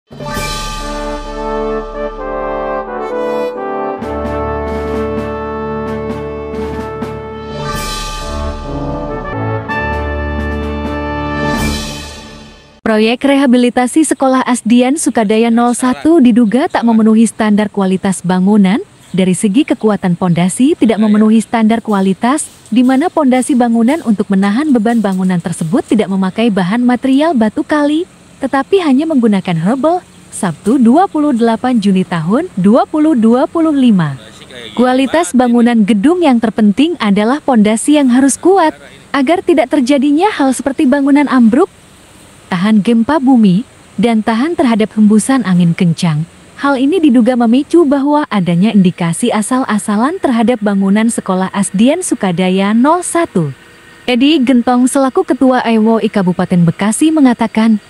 Proyek rehabilitasi Sekolah Asdian Sukadaya 01 diduga tak memenuhi standar kualitas bangunan. Dari segi kekuatan pondasi tidak memenuhi standar kualitas, di mana pondasi bangunan untuk menahan beban bangunan tersebut tidak memakai bahan material batu kali, tetapi hanya menggunakan herbal. Sabtu 28 Juni tahun 2025. Kualitas bangunan gedung yang terpenting adalah pondasi yang harus kuat, agar tidak terjadinya hal seperti bangunan ambruk, tahan gempa bumi, dan tahan terhadap hembusan angin kencang. Hal ini diduga memicu bahwa adanya indikasi asal-asalan terhadap bangunan Sekolah Asdian Sukadaya 01. Edi Gentong selaku Ketua EWOI Kabupaten Bekasi mengatakan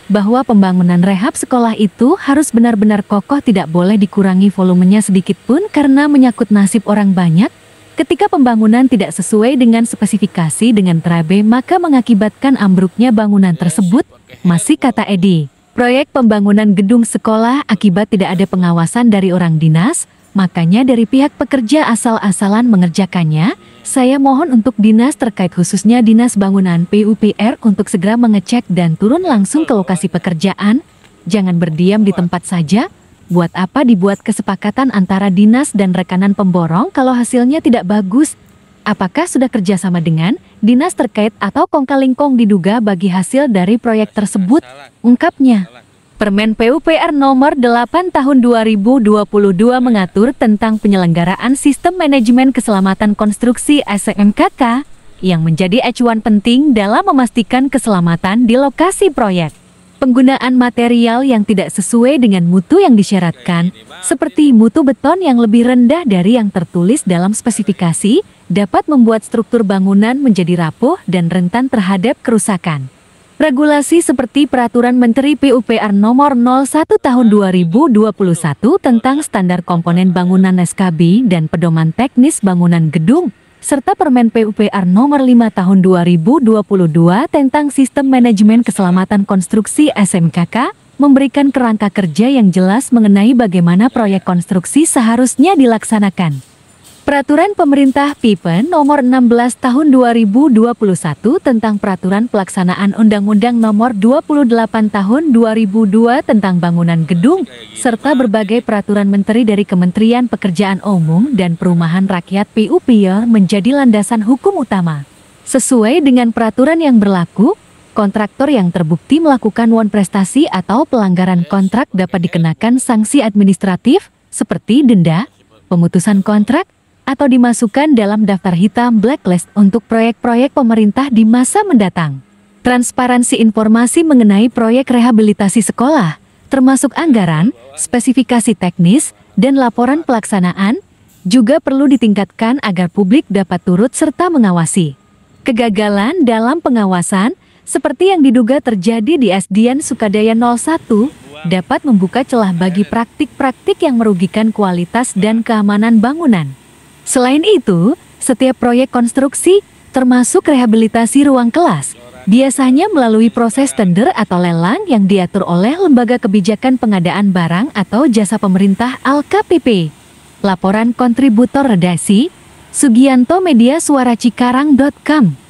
bahwa pembangunan rehab sekolah itu harus benar-benar kokoh, tidak boleh dikurangi volumenya sedikit pun karena menyangkut nasib orang banyak. Ketika pembangunan tidak sesuai dengan spesifikasi dengan terabe maka mengakibatkan ambruknya bangunan tersebut, masih kata Edi. Proyek pembangunan gedung sekolah akibat tidak ada pengawasan dari orang dinas, makanya dari pihak pekerja asal-asalan mengerjakannya. Saya mohon untuk dinas terkait khususnya Dinas Bangunan PUPR untuk segera mengecek dan turun langsung ke lokasi pekerjaan. Jangan berdiam di tempat saja. Buat apa dibuat kesepakatan antara dinas dan rekanan pemborong kalau hasilnya tidak bagus? Apakah sudah kerjasama dengan dinas terkait atau kongkalingkong diduga bagi hasil dari proyek tersebut? Ungkapnya. Permen PUPR nomor 8 tahun 2022 mengatur tentang penyelenggaraan sistem manajemen keselamatan konstruksi SMKK yang menjadi acuan penting dalam memastikan keselamatan di lokasi proyek. Penggunaan material yang tidak sesuai dengan mutu yang disyaratkan, seperti mutu beton yang lebih rendah dari yang tertulis dalam spesifikasi, dapat membuat struktur bangunan menjadi rapuh dan rentan terhadap kerusakan. Regulasi seperti Peraturan Menteri PUPR Nomor 01 Tahun 2021 tentang Standar Komponen Bangunan SKB dan Pedoman Teknis Bangunan Gedung, serta Permen PUPR Nomor 5 Tahun 2022 tentang Sistem Manajemen Keselamatan Konstruksi SMKK, memberikan kerangka kerja yang jelas mengenai bagaimana proyek konstruksi seharusnya dilaksanakan. Peraturan Pemerintah PIPEN Nomor 16 Tahun 2021 tentang Peraturan Pelaksanaan Undang-Undang Nomor 28 Tahun 2002 tentang Bangunan Gedung, serta berbagai peraturan menteri dari Kementerian Pekerjaan Umum dan Perumahan Rakyat PUPR menjadi landasan hukum utama. Sesuai dengan peraturan yang berlaku, kontraktor yang terbukti melakukan non-prestasi atau pelanggaran kontrak dapat dikenakan sanksi administratif seperti denda, pemutusan kontrak, atau dimasukkan dalam daftar hitam blacklist untuk proyek-proyek pemerintah di masa mendatang. Transparansi informasi mengenai proyek rehabilitasi sekolah, termasuk anggaran, spesifikasi teknis, dan laporan pelaksanaan, juga perlu ditingkatkan agar publik dapat turut serta mengawasi. Kegagalan dalam pengawasan, seperti yang diduga terjadi di Asdian Sukadaya 01, dapat membuka celah bagi praktik-praktik yang merugikan kualitas dan keamanan bangunan. Selain itu, setiap proyek konstruksi, termasuk rehabilitasi ruang kelas, biasanya melalui proses tender atau lelang yang diatur oleh Lembaga Kebijakan Pengadaan Barang atau Jasa Pemerintah LKPP. Laporan kontributor redaksi, Sugianto Media Suara Cikarang.com.